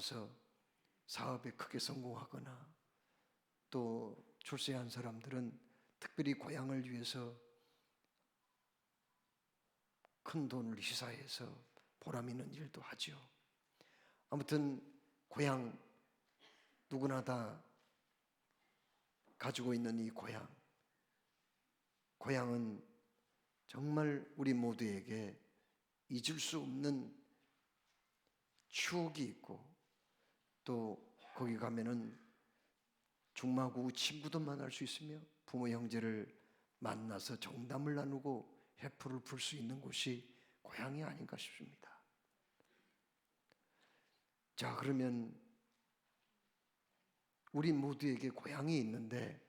나와서 사업에 크게 성공하거나, 또 출세한 사람들은 특별히 고향을 위해서 큰 돈을 희사해서 보람 있는 일도 하죠. 아무튼 고향, 누구나 다 가지고 있는 이 고향은 정말 우리 모두에게 잊을 수 없는 추억이 있고, 또 거기 가면은 중마고 친구도 만날 수 있으며 부모 형제를 만나서 정담을 나누고 회포를 풀 수 있는 곳이 고향이 아닌가 싶습니다. 자, 그러면 우리 모두에게 고향이 있는데,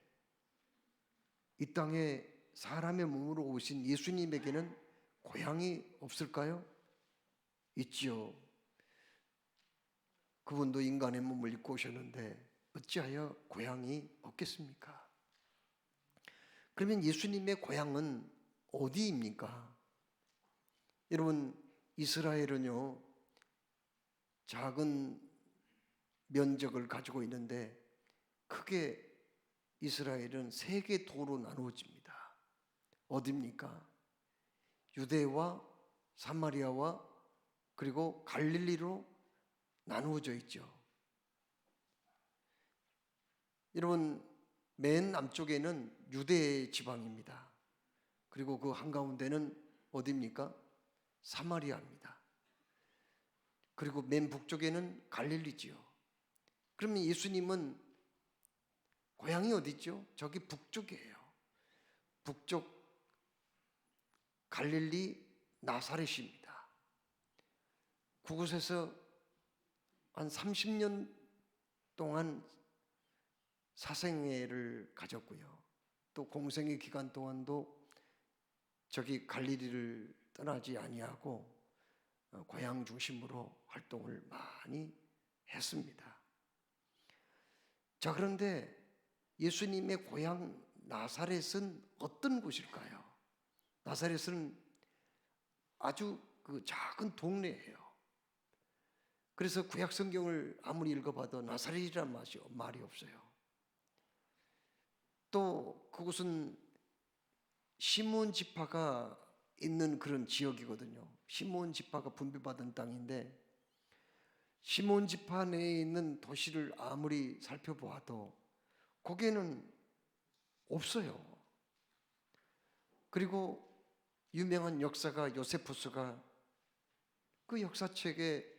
이 땅에 사람의 몸으로 오신 예수님에게는 고향이 없을까요? 있지요. 그분도 인간의 몸을 입고 오셨는데 어찌하여 고향이 없겠습니까? 그러면 예수님의 고향은 어디입니까? 여러분, 이스라엘은요, 작은 면적을 가지고 있는데 크게 이스라엘은 세 개 도로 나누어집니다. 어디입니까? 유대와 사마리아와 그리고 갈릴리로 나누어져 있죠. 여러분, 맨 남쪽에는 유대 지방입니다. 그리고 그 한가운데는 어디입니까? 사마리아입니다. 그리고 맨 북쪽에는 갈릴리지요. 그러면 예수님은 고향이 어디죠? 저기 북쪽이에요. 북쪽 갈릴리 나사렛입니다. 그곳에서 한 30년 동안 사생애를 가졌고요. 또 공생의 기간 동안도 저기 갈릴리를 떠나지 아니하고 고향 중심으로 활동을 많이 했습니다. 자, 그런데 예수님의 고향 나사렛은 어떤 곳일까요? 나사렛은 아주 그 작은 동네예요. 그래서 구약 성경을 아무리 읽어봐도 나사렛이라는 말이 없어요. 또 그곳은 시몬 지파가 있는 그런 지역이거든요. 시몬 지파가 분배받은 땅인데, 시몬 지파 내에 있는 도시를 아무리 살펴보아도 거기에는 없어요. 그리고 유명한 역사가 요세푸스가 그 역사책에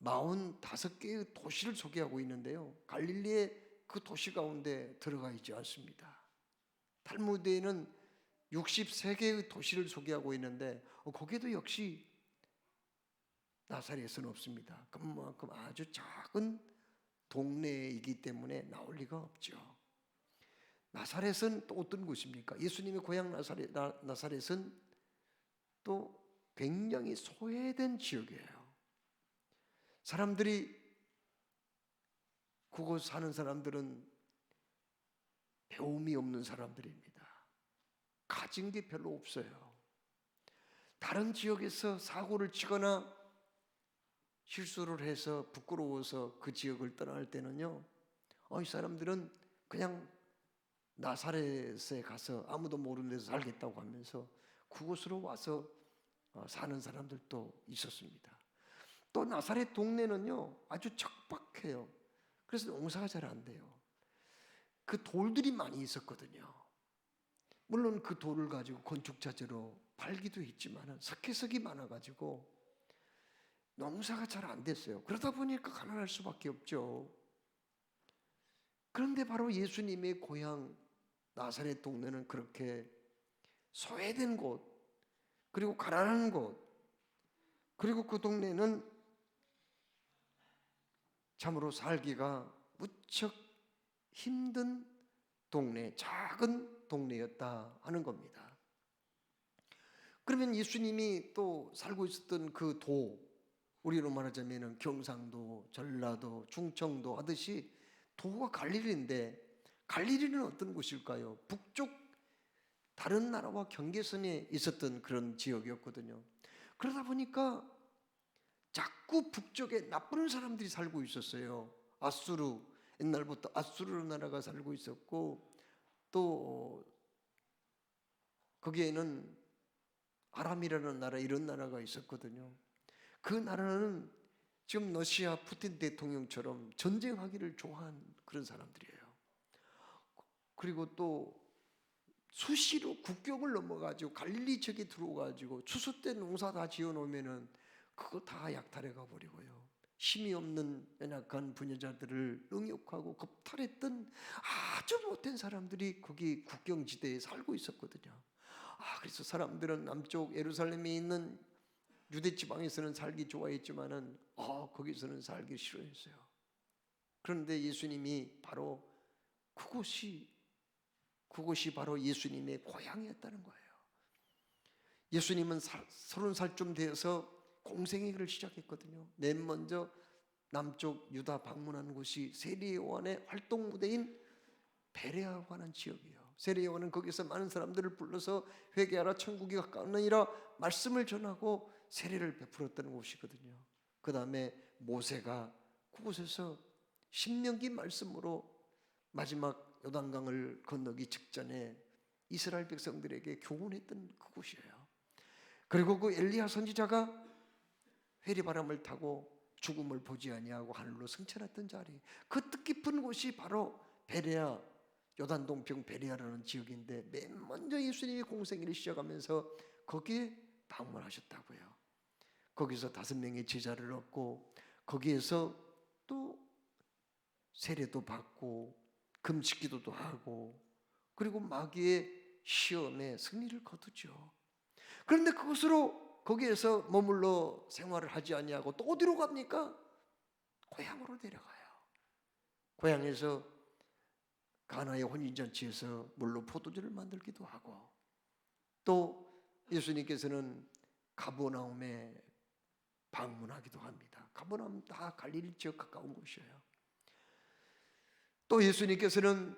45개의 도시를 소개하고 있는데요, 갈릴리의 그 도시 가운데 들어가 있지 않습니다. 탈무드에는 63개의 도시를 소개하고 있는데 거기에도 역시 나사렛은 없습니다. 그만큼 아주 작은 동네이기 때문에 나올 리가 없죠. 나사렛은 또 어떤 곳입니까? 예수님의 고향 나사렛은 또 굉장히 소외된 지역이에요. 사람들이, 그곳 사는 사람들은 배움이 없는 사람들입니다. 가진 게 별로 없어요. 다른 지역에서 사고를 치거나 실수를 해서 부끄러워서 그 지역을 떠날 때는요, 이 사람들은 그냥 나사렛에 가서 아무도 모르는 데서 살겠다고 하면서 그곳으로 와서 사는 사람들도 있었습니다. 또 나사렛 동네는요, 아주 척박해요. 그래서 농사가 잘 안 돼요. 그 돌들이 많이 있었거든요. 물론 그 돌을 가지고 건축자재로 팔기도 했지만 석회석이 많아가지고 농사가 잘 안 됐어요. 그러다 보니까 가난할 수밖에 없죠. 그런데 바로 예수님의 고향 나사렛 동네는 그렇게 소외된 곳, 그리고 가난한 곳, 그리고 그 동네는 참으로 살기가 무척 힘든 동네, 작은 동네였다 하는 겁니다. 그러면 예수님이 또 살고 있었던 그 우리로 말하자면 경상도, 전라도, 충청도 하듯이 도가 갈릴리인데, 갈릴리는 어떤 곳일까요? 북쪽 다른 나라와 경계선에 있었던 그런 지역이었거든요. 그러다 보니까 자꾸 북쪽에 나쁜 사람들이 살고 있었어요. 아수르, 옛날부터 아수르 나라가 살고 있었고, 또 거기에는 아람이라는 나라, 이런 나라가 있었거든요. 그 나라는 지금 러시아 푸틴 대통령처럼 전쟁하기를 좋아한 그런 사람들이에요. 그리고 또 수시로 국경을 넘어가지고 갈릴리 지역에 들어가지고 추수 때 농사 다 지어놓으면은 그거 다 약탈해 가버리고요. 힘이 없는 연약한 부녀자들을 능욕하고 겁탈했던 아주 못된 사람들이 거기 국경지대에 살고 있었거든요. 그래서 사람들은 남쪽 예루살렘에 있는 유대 지방에서는 살기 좋아했지만은 거기서는 살기 싫어했어요. 그런데 예수님이 바로 그곳이 바로 예수님의 고향이었다는 거예요. 예수님은 30살쯤 되어서 공생애를 시작했거든요. 맨 먼저 남쪽 유다 방문한 곳이 세례 요한의 활동 무대인 베레아라고 하는 지역이에요. 세례 요한은 거기서 많은 사람들을 불러서 회개하라 천국이 가까우니라 말씀을 전하고 세례를 베풀었던 곳이거든요. 그 다음에 모세가 그곳에서 신명기 말씀으로 마지막 요단강을 건너기 직전에 이스라엘 백성들에게 교훈했던 그곳이에요. 그리고 그 엘리야 선지자가 회리바람을 타고 죽음을 보지 아니하고 하늘로 승천했던 자리, 그 뜻깊은 곳이 바로 베레아, 요단 동평 베레아라는 지역인데, 맨 먼저 예수님이 공생애를 시작하면서 거기에 방문하셨다고요. 거기서 5명의 제자를 얻고 거기에서 또 세례도 받고 금식기도도 하고, 그리고 마귀의 시험에 승리를 거두죠. 그런데 그것으로 거기에서 머물러 생활을 하지 아니하고 또 어디로 갑니까? 고향으로 내려가요. 고향에서 가나의 혼인잔치에서 물로 포도주를 만들기도 하고, 또 예수님께서는 가버나움에 방문하기도 합니다. 가버나움 다 갈릴리 지역 가까운 곳이에요. 또 예수님께서는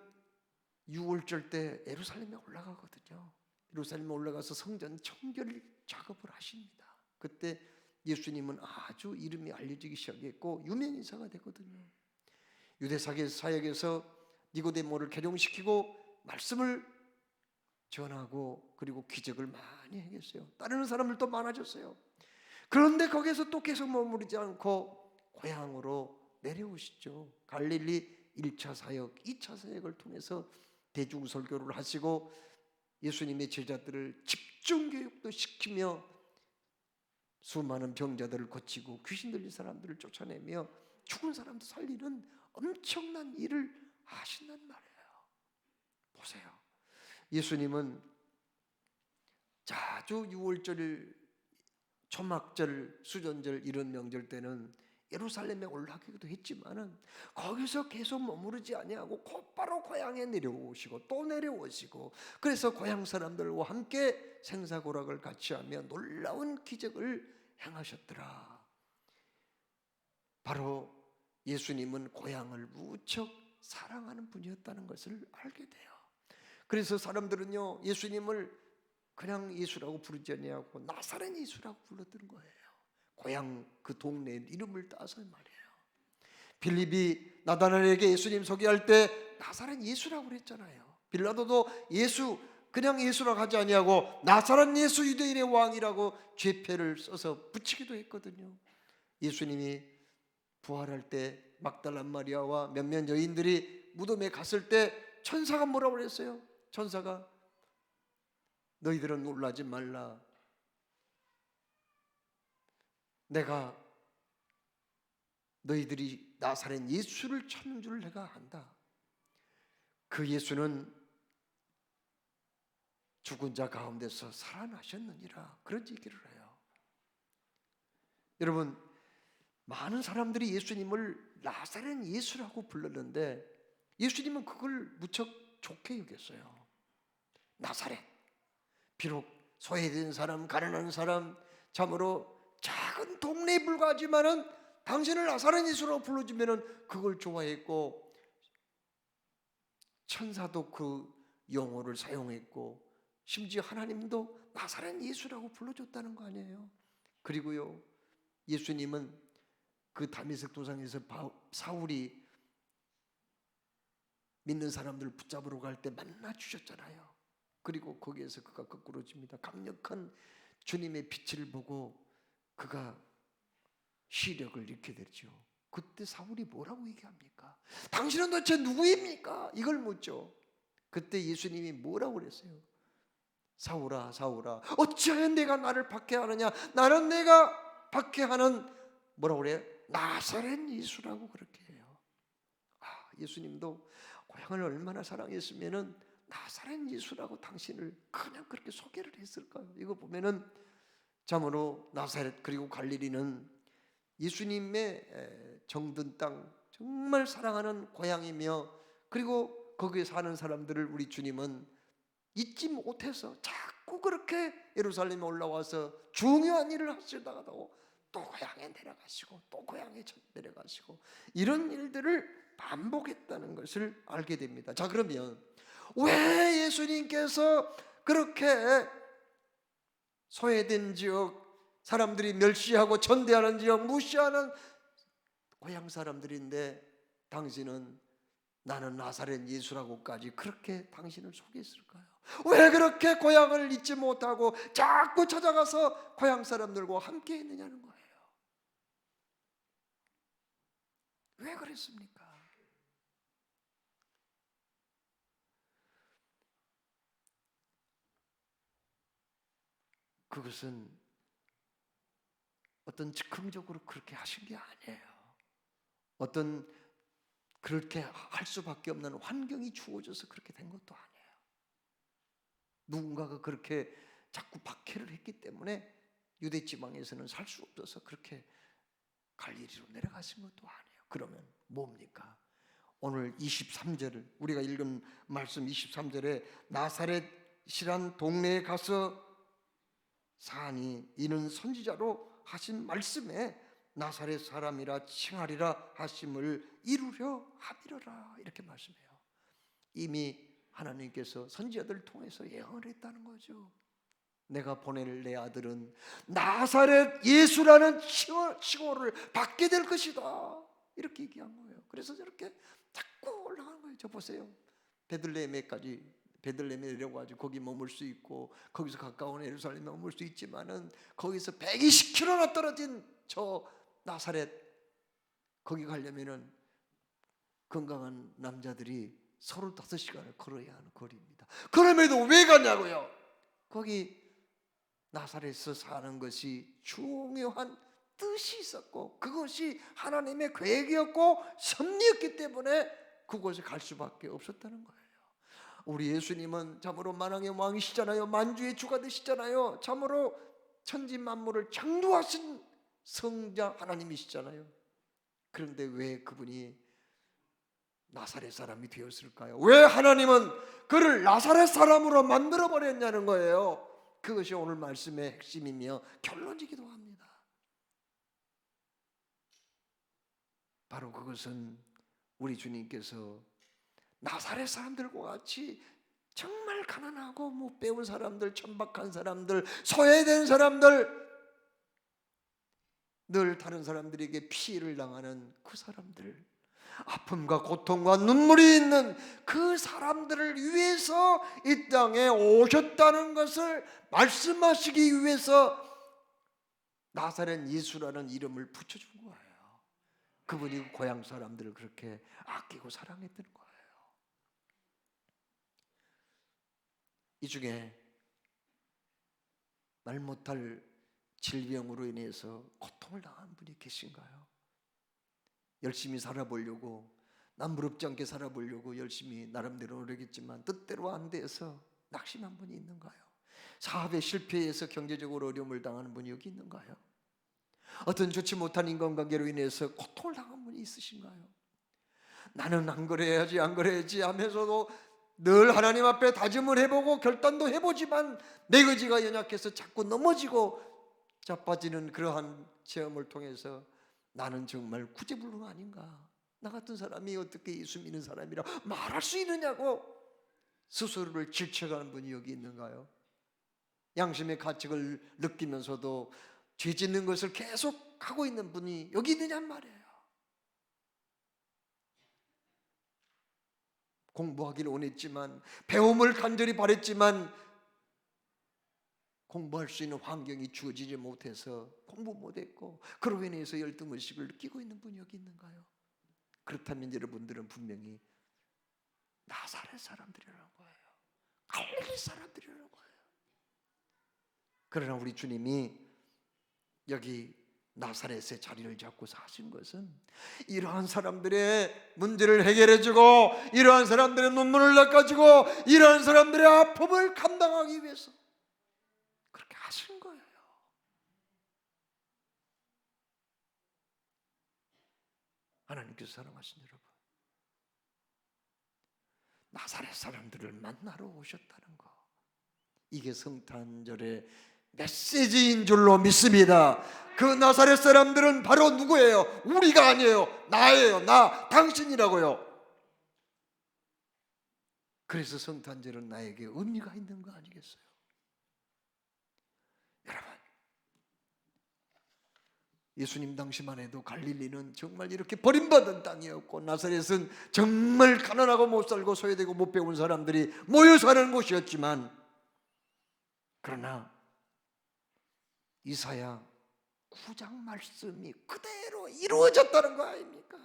6월절 때 예루살렘에 올라가거든요. 예루살렘에 올라가서 성전 청결 작업을 하십니다. 그때 예수님은 아주 이름이 알려지기 시작했고 유명인사가 되거든요. 유대 사역에서 니고데모를 계룡시키고 말씀을 전하고, 그리고 기적을 많이 행했어요. 따르는 사람들도 많아졌어요. 그런데 거기서 또 계속 머무르지 않고 고향으로 내려오시죠. 갈릴리 1차 사역, 2차 사역을 통해서 대중설교를 하시고 예수님의 제자들을 집중교육도 시키며 수많은 병자들을 고치고 귀신 들린 사람들을 쫓아내며 죽은 사람도 살리는 엄청난 일을 하신단 말이에요. 보세요. 예수님은 자주 6월절, 초막절, 수전절 이런 명절 때는 예루살렘에 올라가기도 했지만은 거기서 계속 머무르지 아니하고 곧바로 고향에 내려오시고 또 내려오시고, 그래서 고향 사람들과 함께 생사고락을 같이 하며 놀라운 기적을 행하셨더라. 바로 예수님은 고향을 무척 사랑하는 분이었다는 것을 알게 돼요. 그래서 사람들은요, 예수님을 그냥 예수라고 부르지 아니하고 나사렛 예수라고 불렀던 거예요. 고향 그 동네 이름을 따서 말이에요. 빌립이 나다나엘에게 예수님 소개할 때 나사렛 예수라고 그랬잖아요. 빌라도도 예수, 그냥 예수라고 하지 아니하고 나사렛 예수 유대인의 왕이라고 죄패를 써서 붙이기도 했거든요. 예수님이 부활할 때 막달라 마리아와 몇몇 여인들이 무덤에 갔을 때 천사가 뭐라고 그랬어요? 천사가 너희들은 놀라지 말라. 내가 너희들이 나사렛 예수를 찾는 줄 내가 안다. 그 예수는 죽은 자 가운데서 살아나셨느니라. 그런 얘기를 해요. 여러분, 많은 사람들이 예수님을 나사렛 예수라고 불렀는데 예수님은 그걸 무척 좋게 여겼어요. 나사렛, 비록 소외된 사람, 가난한 사람, 참으로 작은 동네에 불과하지만은 당신을 나사렛 예수라고 불러주면은 그걸 좋아했고, 천사도 그 용어를 사용했고, 심지어 하나님도 나사렛 예수라고 불러줬다는 거 아니에요. 그리고요, 예수님은 그 다메섹 도상에서 사울이 믿는 사람들을 붙잡으러 갈 때 만나 주셨잖아요. 그리고 거기에서 그가 거꾸로 집니다. 강력한 주님의 빛을 보고 그가 시력을 잃게 되죠. 그때 사울이 뭐라고 얘기합니까? 당신은 도대체 누구입니까? 이걸 묻죠. 그때 예수님이 뭐라고 그랬어요? 사울아 사울아 어찌하여 내가 나를 박해하느냐? 나는 내가 박해하는 뭐라고 그래요? 나사렛 예수라고 그렇게 해요. 예수님도 고향을 얼마나 사랑했으면은 나사렛 예수라고 당신을 그냥 그렇게 소개를 했을까요? 이거 보면은 참으로 나사렛 그리고 갈릴리는 예수님의 정든 땅, 정말 사랑하는 고향이며, 그리고 거기에 사는 사람들을 우리 주님은 잊지 못해서 자꾸 그렇게 예루살렘에 올라와서 중요한 일을 하시다가도 또 고향에 내려가시고 또 고향에 내려가시고 이런 일들을 반복했다는 것을 알게 됩니다. 자, 그러면 왜 예수님께서 그렇게 소외된 지역, 사람들이 멸시하고 전대하는 지역, 무시하는 고향 사람들인데 당신은 나는 나사렛 예수라고까지 그렇게 당신을 소개했을까요? 왜 그렇게 고향을 잊지 못하고 자꾸 찾아가서 고향 사람들과 함께 했느냐는 거예요. 왜 그랬습니까? 그것은 어떤 즉흥적으로 그렇게 하신 게 아니에요. 어떤 그렇게 할 수밖에 없는 환경이 주어져서 그렇게 된 것도 아니에요. 누군가가 그렇게 자꾸 박해를 했기 때문에 유대 지방에서는 살 수 없어서 그렇게 갈릴리로 내려가신 것도 아니에요. 그러면 뭡니까? 오늘 23절을 우리가 읽은 말씀 23절에 나사렛이란 동네에 가서 사니 이는 선지자로 하신 말씀에 나사렛 사람이라 칭하리라 하심을 이루려 함이로라 이렇게 말씀해요. 이미 하나님께서 선지자들을 통해서 예언을 했다는 거죠. 내가 보낼 내 아들은 나사렛 예수라는 칭호를 받게 될 것이다 이렇게 얘기한 거예요. 그래서 저렇게 자꾸 올라가는 거예요. 저 보세요. 베들레헴에 내려가지고 거기 머물 수 있고 거기서 가까운 예루살렘에 머물 수 있지만은 거기서 120km나 떨어진 저 나사렛 거기 가려면은 건강한 남자들이 35시간을 걸어야 하는 거리입니다. 그럼에도 왜 가냐고요? 거기 나사렛에서 사는 것이 중요한 뜻이 있었고 그것이 하나님의 계획이었고 섭리였기 때문에 그곳에 갈 수밖에 없었다는 거예요. 우리 예수님은 참으로 만왕의 왕이시잖아요. 만주의 주가 되시잖아요. 참으로 천지 만물을 창조하신 성자 하나님이시잖아요. 그런데 왜 그분이 나사렛 사람이 되었을까요? 왜 하나님은 그를 나사렛 사람으로 만들어 버렸냐는 거예요. 그것이 오늘 말씀의 핵심이며 결론이기도 합니다. 바로 그것은 우리 주님께서 나사렛 사람들과 같이 정말 가난하고 못 배운 사람들, 천박한 사람들, 소외된 사람들, 늘 다른 사람들에게 피해를 당하는 그 사람들, 아픔과 고통과 눈물이 있는 그 사람들을 위해서 이 땅에 오셨다는 것을 말씀하시기 위해서 나사렛 예수라는 이름을 붙여준 거예요. 그분이 고향 사람들을 그렇게 아끼고 사랑했던 거예요. 이 중에 말 못할 질병으로 인해서 고통을 당한 분이 계신가요? 열심히 살아보려고 남부럽지 않게 살아보려고 열심히 나름대로 노력했지만 뜻대로 안 돼서 낙심한 분이 있는가요? 사업에 실패해서 경제적으로 어려움을 당하는 분이 여기 있는가요? 어떤 좋지 못한 인간관계로 인해서 고통을 당한 분이 있으신가요? 나는 안 그래야지 안 그래야지 하면서도 늘 하나님 앞에 다짐을 해보고 결단도 해보지만 내 의지가 연약해서 자꾸 넘어지고 자빠지는 그러한 체험을 통해서 나는 정말 구제불능 아닌가? 나 같은 사람이 어떻게 예수 믿는 사람이라 말할 수 있느냐고 스스로를 질책하는 분이 여기 있는가요? 양심의 가책을 느끼면서도 죄 짓는 것을 계속 하고 있는 분이 여기 있느냔 말이에요. 공부하기를 원했지만, 배움을 간절히 바랬지만 공부할 수 있는 환경이 주어지지 못해서 공부 못했고, 그로 인해서 열등의식을 느끼고 있는 분이 여기 있는가요? 그렇다면 여러분들은 분명히 나사렛 사람들이라는 거예요. 갈릴리 사람들이라는 거예요. 그러나 우리 주님이 여기 나사렛의 자리를 잡고 사신 것은 이러한 사람들의 문제를 해결해주고, 이러한 사람들의 눈물을 닦아주고, 이러한 사람들의 아픔을 감당하기 위해서 그렇게 하신 거예요. 하나님께서 사랑하신 여러분, 나사렛 사람들을 만나러 오셨다는 거, 이게 성탄절의 메시지인 줄로 믿습니다. 그 나사렛 사람들은 바로 누구예요? 우리가 아니에요. 나예요. 나, 당신이라고요. 그래서 성탄절은 나에게 의미가 있는 거 아니겠어요? 여러분, 예수님 당시만 해도 갈릴리는 정말 이렇게 버림받은 땅이었고, 나사렛은 정말 가난하고 못 살고 소외되고 못 배운 사람들이 모여 사는 곳이었지만, 그러나 이사야 9장 말씀이 그대로 이루어졌다는 거 아닙니까?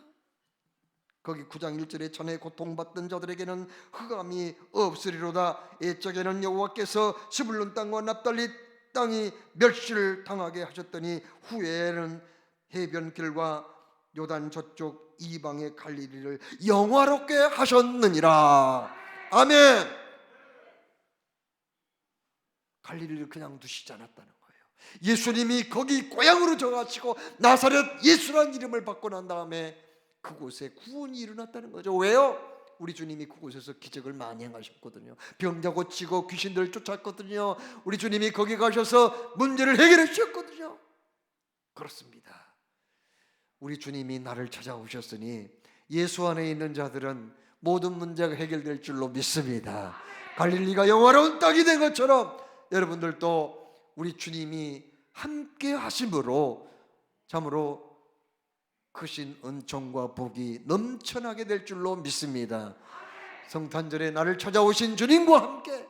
거기 9장 1절에 전에 고통받던 자들에게는 흑암이 없으리로다. 옛적에는 여호와께서 스불론 땅과 납달리 땅이 멸시를 당하게 하셨더니 후에는 해변길과 요단 저쪽 이방의 갈릴리를 영화롭게 하셨느니라. 아멘. 갈릴리를 그냥 두시지 않았다는 거예요. 예수님이 거기 고향으로 정하시고 나사렛 예수라는 이름을 받고 난 다음에 그곳에 구원이 일어났다는 거죠. 왜요? 우리 주님이 그곳에서 기적을 많이 행하셨거든요. 병자 고치고 귀신들 쫓았거든요. 우리 주님이 거기 가셔서 문제를 해결해 주셨거든요. 그렇습니다. 우리 주님이 나를 찾아오셨으니 예수 안에 있는 자들은 모든 문제가 해결될 줄로 믿습니다. 갈릴리가 영화로운 땅이 된 것처럼 여러분들도 우리 주님이 함께 하심으로 참으로 크신 은총과 복이 넘쳐나게 될 줄로 믿습니다. 성탄절에 나를 찾아오신 주님과 함께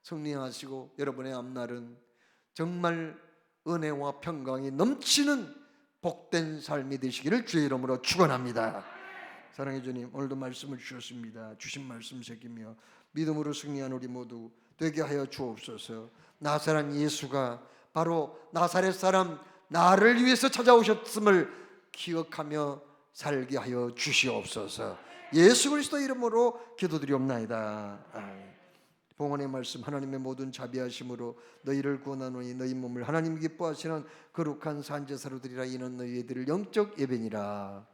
승리하시고 여러분의 앞날은 정말 은혜와 평강이 넘치는 복된 삶이 되시기를 주의 이름으로 축원합니다. 사랑의 주님, 오늘도 말씀을 주셨습니다. 주신 말씀 새기며 믿음으로 승리한 우리 모두 되게 하여 주옵소서. 나사렛 예수가 바로 나사렛 사람 나를 위해서 찾아오셨음을 기억하며 살게 하여 주시옵소서. 예수 그리스도 이름으로 기도드리옵나이다. 아멘. 봉헌의 말씀, 하나님의 모든 자비하심으로 너희를 구원하노니 너희 몸을 하나님 기뻐하시는 거룩한 산제사로 드리라. 이는 너희들을 영적 예배니라.